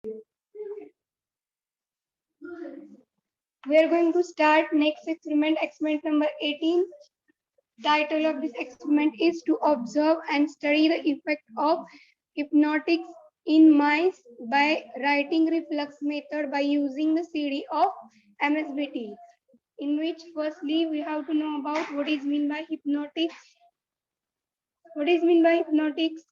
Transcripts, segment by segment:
We are going to start next experiment number 18. Title of this experiment is to observe and study the effect of hypnotics in mice by writing reflex method by using the CD of MSBT. In which firstly we have to know about what is meant by hypnotics. What is meant by hypnotics?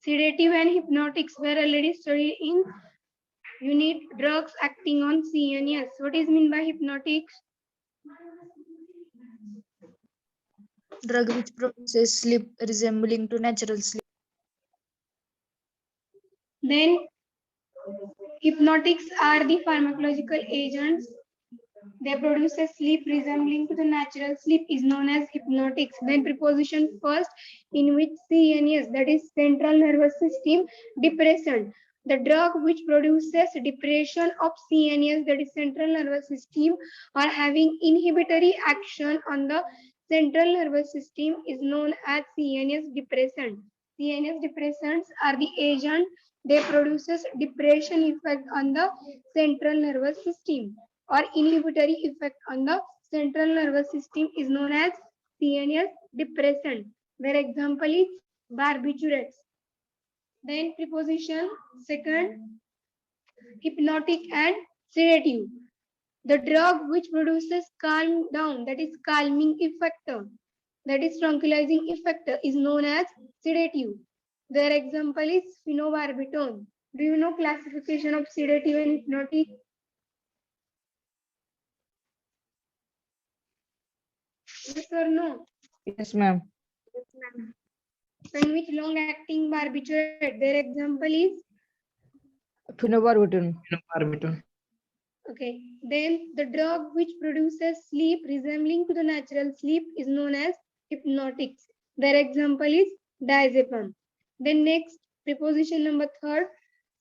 Sedative and hypnotics were already studied in unit drugs acting on CNS. What is meant by hypnotics? Drug which produces sleep resembling to natural sleep. Then hypnotics are the pharmacological agents. They produce a sleep resembling to the natural sleep is known as hypnotics. Then preposition first, in which CNS, that is central nervous system depression. The drug which produces depression of CNS, that is central nervous system, or having inhibitory action on the central nervous system is known as CNS depressant. CNS depressants are the agent. They produces depression effect on the central nervous system or inhibitory effect on the central nervous system is known as CNS depressant. Their example is barbiturates. Then preposition second, hypnotic and sedative. The drug which produces calm down, that is calming effect, that is tranquilizing effect, is known as sedative. Their example is phenobarbital. Do you know classification of sedative and hypnotic? Yes or no? Yes, ma'am. In which long-acting barbiturate, their example is? Phenobarbital. Okay. Then the drug which produces sleep resembling to the natural sleep is known as hypnotics. Their example is diazepam. Then next, preposition number third,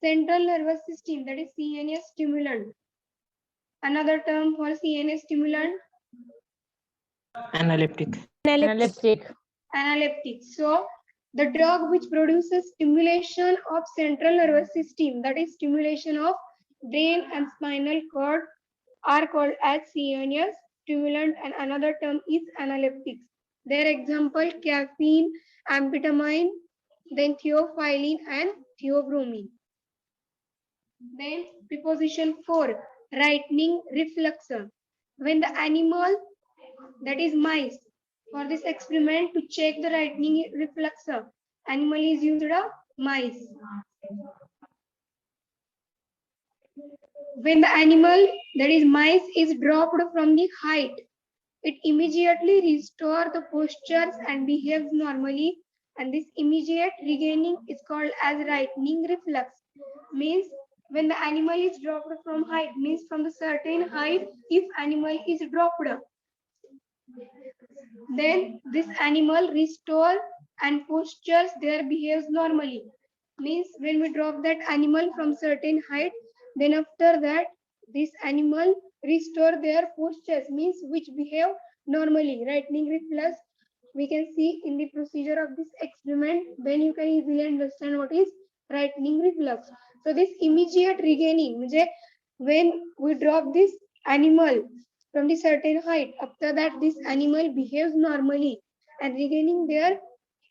central nervous system, that is CNS stimulant. Another term for CNS stimulant? Analeptic. Analeptic. So the drug which produces stimulation of central nervous system, that is stimulation of brain and spinal cord, are called as CNS stimulant, and another term is analeptics. Their example caffeine, amphetamine, then theophylline and theobromine. Then preposition 4, rightning reflexer. When the animal, that is mice, for this experiment to check the rightning reflexer, animal is used a mice. When the animal, that is mice, is dropped from the height, it immediately restores the postures and behaves normally, and this immediate regaining is called as rightning reflex. Means when the animal is dropped from height, means from the certain height, if animal is dropped, then this animal restore and postures their behaves normally. Means when we drop that animal from certain height, then after that this animal restore their postures, means which behave normally. Rightning reflex we can see in the procedure of this experiment, then you can easily understand what is rightning reflex. So this immediate regaining, when we drop this animal from the certain height, after that this animal behaves normally and regaining their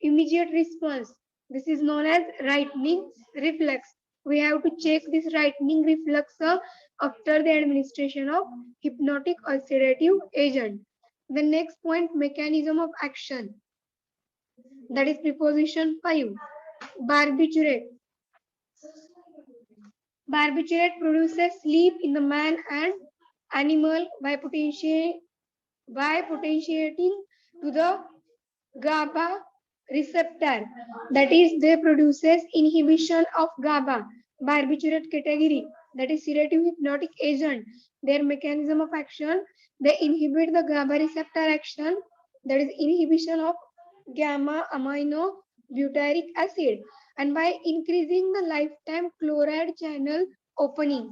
immediate response. This is known as rightning reflex. We have to check this rightning reflex after the administration of hypnotic or sedative agent. The next point, mechanism of action, that is preposition 5, barbiturate. Barbiturate produces sleep in the man and animal by potentiating to the GABA receptor, that is they produces inhibition of GABA. Barbiturate category, that is sedative hypnotic agent. Their mechanism of action, they inhibit the GABA receptor action, that is inhibition of gamma amino butyric acid, and by increasing the lifetime chloride channel opening,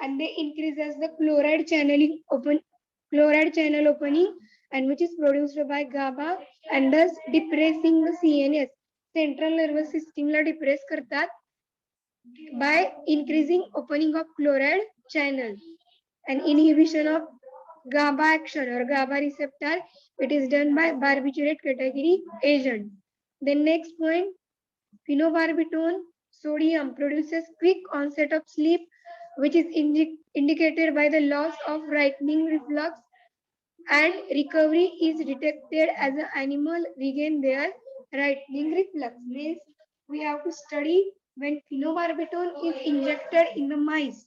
and they increases the chloride channel opening, and which is produced by GABA, and thus depressing the CNS. Central nervous सिस्टीमला depress करतात by increasing opening of chloride channel and inhibition of GABA action or GABA receptor. It is done by barbiturate category agent. The next point, phenobarbital sodium produces quick onset of sleep, which is indicated by the loss of rightning reflex, and recovery is detected as the animal regain their rightning reflex. Means we have to study when phenobarbital is injected in the mice.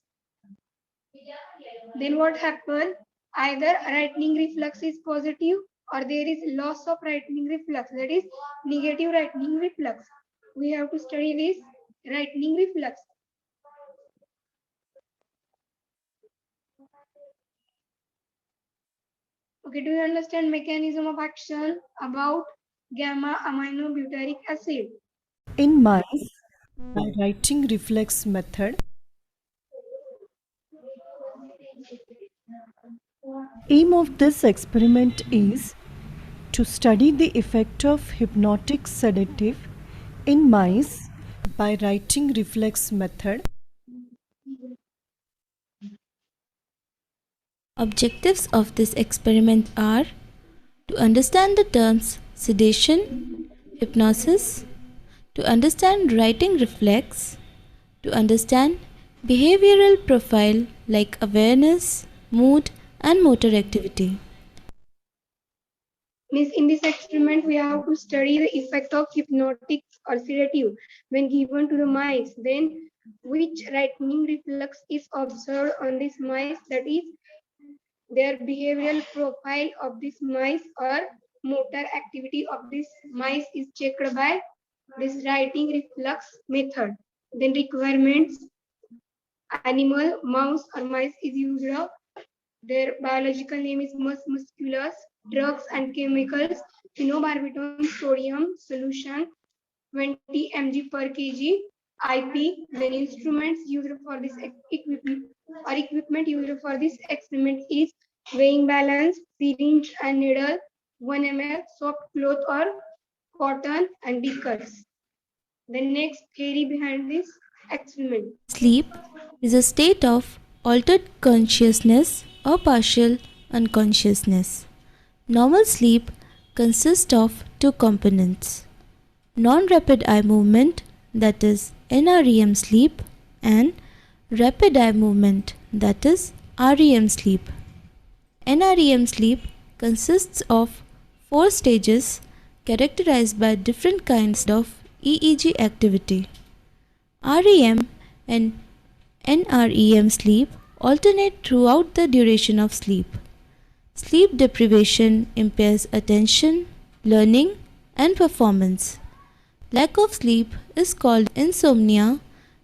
Then what happens? Either rightning reflex is positive or there is loss of rightning reflex, that is negative rightning reflex. We have to study this rightning reflex. Okay, do you understand mechanism of action about gamma aminobutyric acid? In mice, by writing reflex method, aim of this experiment is to study the effect of hypnotic sedative in mice by writing reflex method. Objectives of this experiment are to understand the terms sedation, hypnosis, to understand writing reflex, to understand behavioral profile like awareness, mood, and motor activity. Means in this experiment, we have to study the effect of hypnotic or sedative when given to the mice. Then which rightning reflex is observed on this mice, that is their behavioral profile of this mice or motor activity of this mice is checked by this writing reflex method. Then requirements, animal, mouse or mice is used. Their biological name is mus musculus. Drugs and chemicals, phenobarbital sodium solution, 20 mg per kg, IP. Then instruments used for this equipment used for this experiment is weighing balance, syringe and needle, 1 ml, soft cloth or cotton and beakers. The next theory behind this experiment. Sleep is a state of altered consciousness or partial unconsciousness. Normal sleep consists of two components: non-rapid eye movement, that is NREM sleep, and rapid eye movement, that is REM sleep. NREM sleep consists of four stages characterized by different kinds of EEG activity. REM and NREM sleep alternate throughout the duration of sleep. Sleep deprivation impairs attention, learning, and performance. Lack of sleep is called insomnia,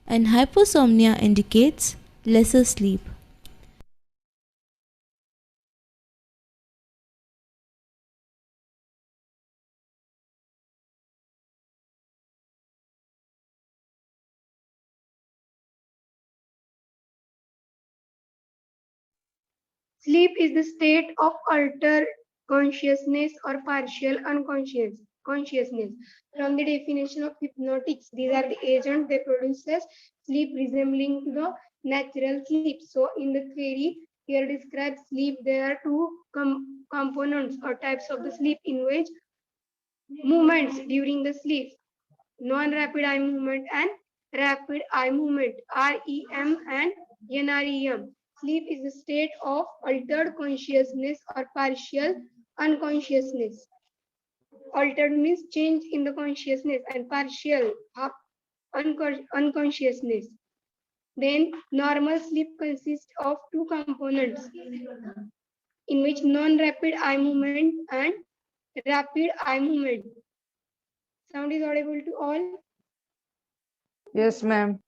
and hyposomnia indicates lesser sleep. Sleep is the state of altered consciousness or partial consciousness. From the definition of hypnotics, these are the agents they produces sleep resembling to the natural sleep. So in the theory, here describes sleep, there are two components or types of the sleep in which movements during the sleep, non-rapid eye movement and rapid eye movement, REM and NREM. Sleep is a state of altered consciousness or partial unconsciousness. Altered means change in the consciousness and partial unconsciousness. Then normal sleep consists of two components in which non-rapid eye movement and rapid eye movement. Sound is audible to all? Yes, ma'am.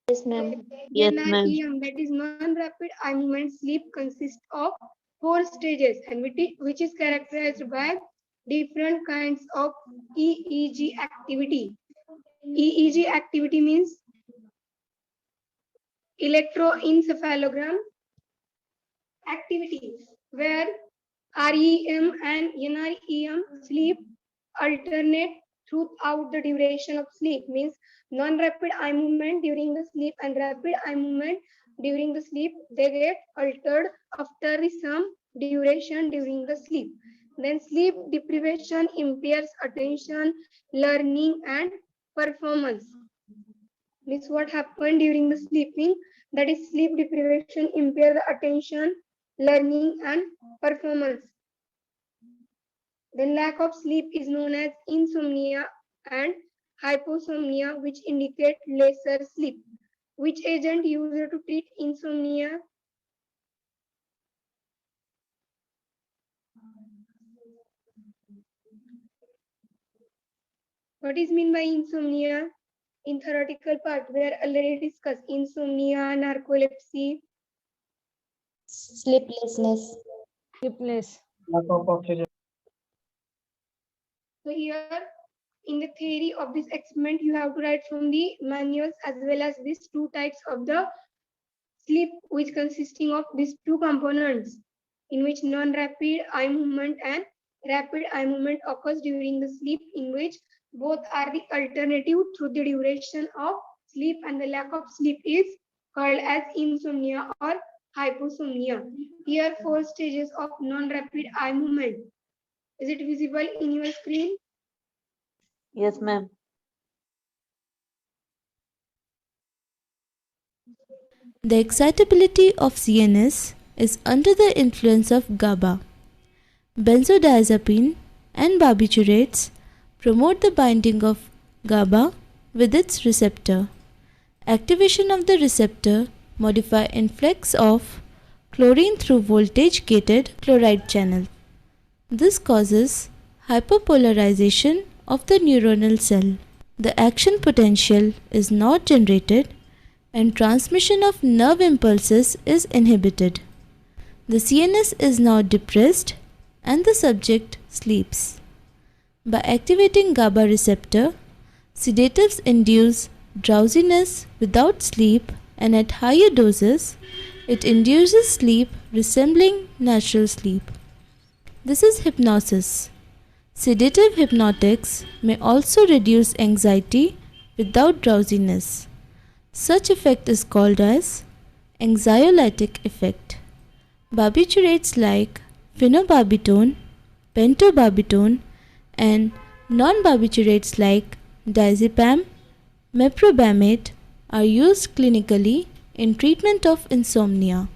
Yes, ma'am. Yes, ma'am. NREM, that is non-rapid eye movement sleep, consists of four stages and which is characterized by different kinds of EEG activity. EEG activity means electroencephalogram activity, where REM and NREM sleep alternate throughout the duration of sleep, means non-rapid eye movement during the sleep and rapid eye movement during the sleep, they get altered after some duration during the sleep. Then sleep deprivation impairs attention, learning and performance. Means what happened during the sleeping, that is sleep deprivation impair the attention, learning and performance. Then lack of sleep is known as insomnia and hyposomnia, which indicate lesser sleep. Which agent used to treat insomnia? What is mean by insomnia? In theoretical part, we are already discussed insomnia, narcolepsy. Sleeplessness. Sleepless. So here, in the theory of this experiment, you have to write from the manuals as well as these two types of the sleep, which consisting of these two components, in which non-rapid eye movement and rapid eye movement occurs during the sleep, in which both are the alternative through the duration of sleep, and the lack of sleep is called as insomnia or hyposomnia. Here, 4 stages of non-rapid eye movement. Is it visible in your screen? Yes, ma'am. The excitability of CNS is under the influence of GABA. Benzodiazepine and barbiturates promote the binding of GABA with its receptor. Activation of the receptor modify influx of chlorine through voltage-gated chloride channel. This causes hyperpolarization of the neuronal cell. The action potential is not generated and transmission of nerve impulses is inhibited. The CNS is now depressed and the subject sleeps. By activating GABA receptor, sedatives induce drowsiness without sleep, and at higher doses, it induces sleep resembling natural sleep. This is hypnosis. Sedative hypnotics may also reduce anxiety without drowsiness. Such effect is called as anxiolytic effect. Barbiturates like phenobarbital, pentobarbital, and non-barbiturates like diazepam, meprobamate are used clinically in treatment of insomnia.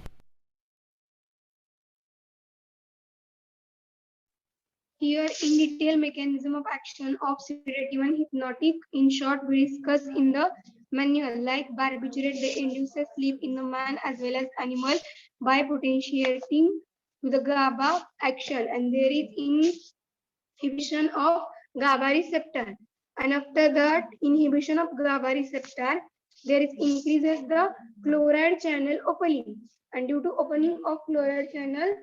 Here, in detail, mechanism of action of sedative and hypnotic. In short, we discuss in the manual. Like barbiturate, they induce sleep in the man as well as animal by potentiating to the GABA action, and there is inhibition of GABA receptor. And after that, inhibition of GABA receptor, there is increases the chloride channel opening, and due to opening of chloride channel,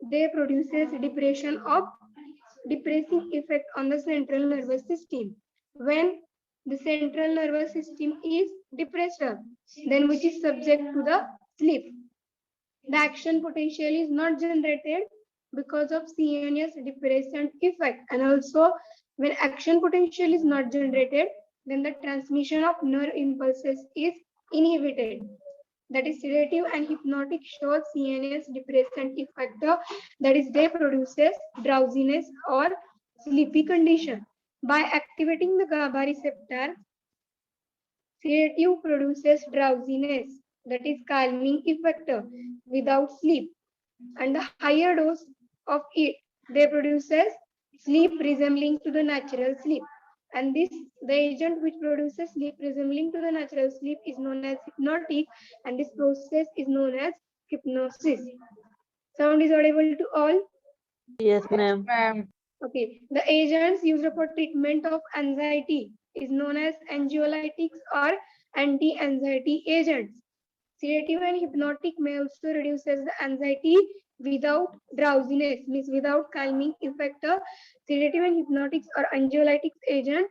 they produces depressing effect on the central nervous system. When the central nervous system is depressed, then which is subject to the sleep, the action potential is not generated because of CNS depressant effect. And also, when action potential is not generated, then the transmission of nerve impulses is inhibited. That is sedative and hypnotic shows CNS depressant effect, that is they produces drowsiness or sleepy condition. By activating the GABA receptor, sedative produces drowsiness, that is calming effect without sleep, and the higher dose of it, they produces sleep resembling to the natural sleep. And this, the agent which produces sleep resembling to the natural sleep is known as hypnotic, and this process is known as hypnosis. Sound is audible to all? Yes, ma'am. Ma'am. Okay. The agents used for treatment of anxiety is known as anxiolytics or anti-anxiety agents. Sedative and hypnotic may also reduces the anxiety without drowsiness, means without calming effect. Sedative and hypnotics or anxiolytics agent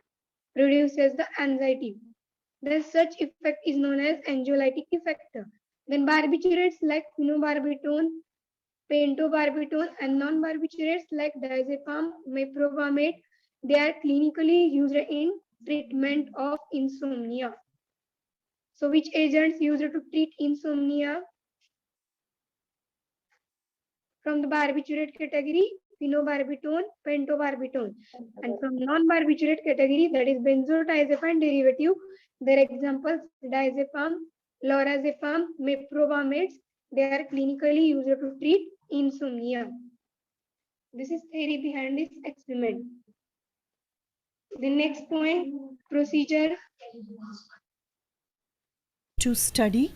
reduces the anxiety. Then such effect is known as anxiolytic effect. Then barbiturates like phenobarbital, pentobarbital, and non-barbiturates like diazepam, meprobamate, They are clinically used in treatment of insomnia. So which agents used to treat insomnia? From the barbiturate category, phenobarbital, pentobarbital. And from non-barbiturate category, that is benzodiazepine derivative, their examples diazepam, lorazepam, meprobamates, they are clinically used to treat insomnia. This is theory behind this experiment. The next point, procedure. To study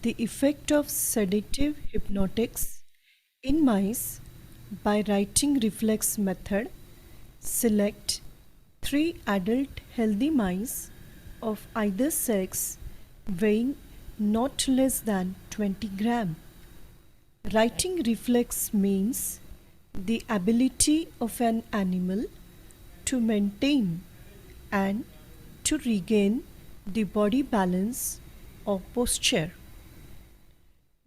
the effect of sedative hypnotics in mice by writing reflex method, select 3 adult healthy mice of either sex weighing not less than 20 gram. Writing reflex means the ability of an animal to maintain and to regain the body balance or posture.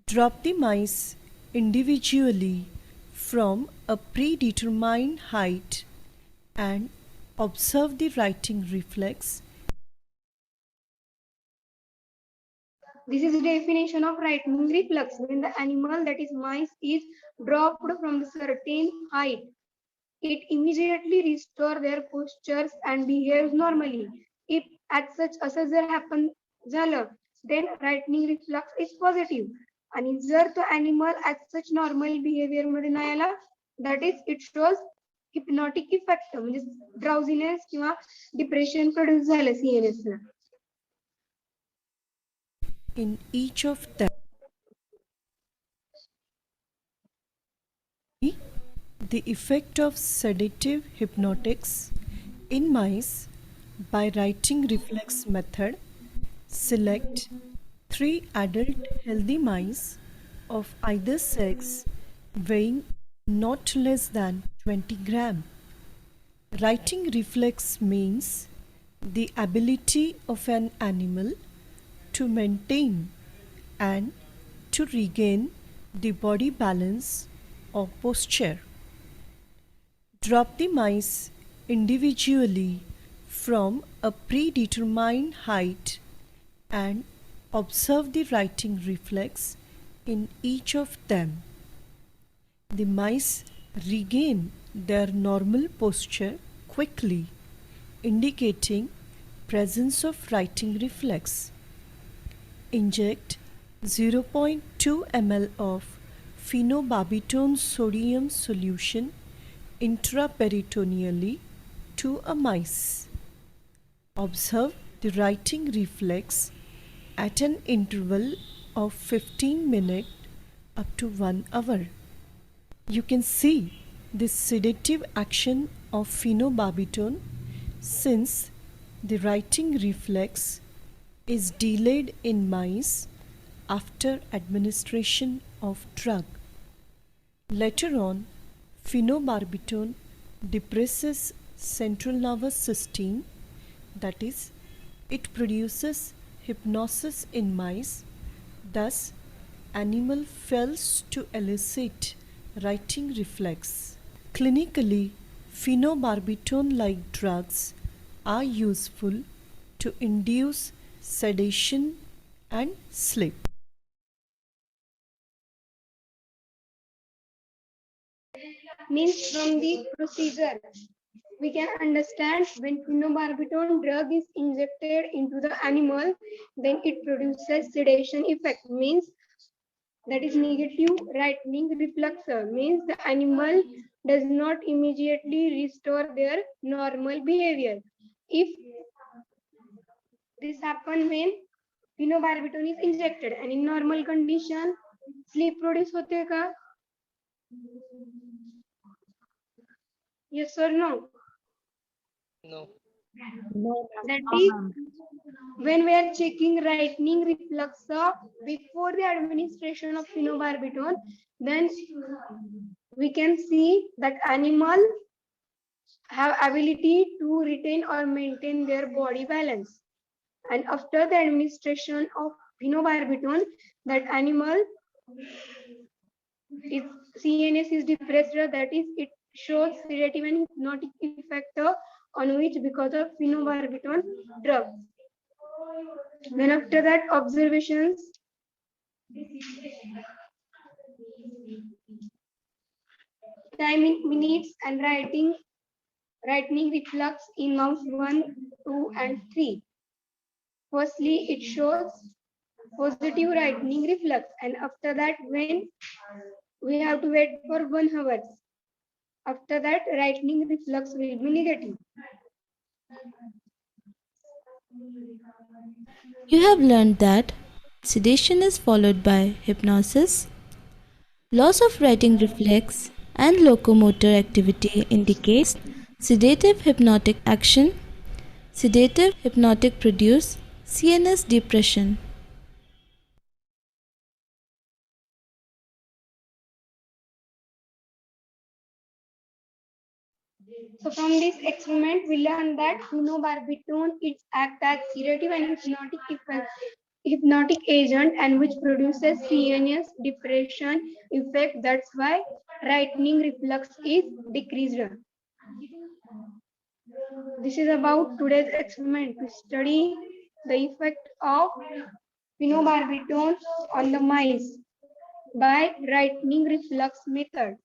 Drop the mice individually from a predetermined height and observe the writing reflex. This is the definition of rightning reflex. When the animal, that is mice, is dropped from the certain height, it immediately restores their postures and behaves normally. If at such असं जर happen झालं, then rightning reflex is positive. आणि जर तो animal at such normal behavior मध्ये नाही आला, that is it shows hypnotic effect, म्हणजे drowsiness किंवा depression produce झालं CNS La. In each of them, the effect of sedative hypnotics in mice by writing reflex method, select 3 adult healthy mice of either sex weighing not less than 20 gram. Writing reflex means the ability of an animal to maintain and to regain the body balance or posture. Drop the mice individually from a predetermined height and observe the writing reflex in each of them. The mice regain their normal posture quickly, indicating presence of writing reflex. Inject 0.2 ml of phenobarbital sodium solution intraperitoneally to a mice. Observe the writing reflex at an interval of 15 minutes up to 1 hour. You can see the sedative action of phenobarbital since the writing reflex is delayed in mice after administration of drug. Later on, phenobarbital depresses central nervous system, that is, it produces hypnosis in mice, thus animal fails to elicit writing reflex. Clinically, phenobarbital-like drugs are useful to induce sedation and sleep. Means from the procedure, we can understand when phenobarbital drug is injected into the animal, then it produces sedation effect, means that is negative rightning reflexor, means the animal does not immediately restore their normal behavior. If this happens when phenobarbital is injected and in normal condition, sleep produce होते का? Yes or no? No. That is when we are checking rightning reflexor before the administration of phenobarbital, then we can see that animal have ability to retain or maintain their body balance. And after the administration of phenobarbital, that animal, its CNS is depressed, that is, it shows sedative and hypnotic effect on which because of phenobarbital drug. Then after that, observations. Time in minutes and rightning reflux in mouse 1, 2, and 3. Firstly, it shows positive rightning reflux, and after that, when we have to wait for 1 hour. After that, rightning reflux will be negative. You have learned that sedation is followed by hypnosis. Loss of writing reflex and locomotor activity indicates sedative hypnotic action. Sedative hypnotic produce CNS depression. So from this experiment, we learned that phenobarbital it acts as sedative and hypnotic agent and which produces CNS depression effect. That's why rightning reflux is decreased. This is about today's experiment to study the effect of phenobarbital on the mice by rightning reflux method.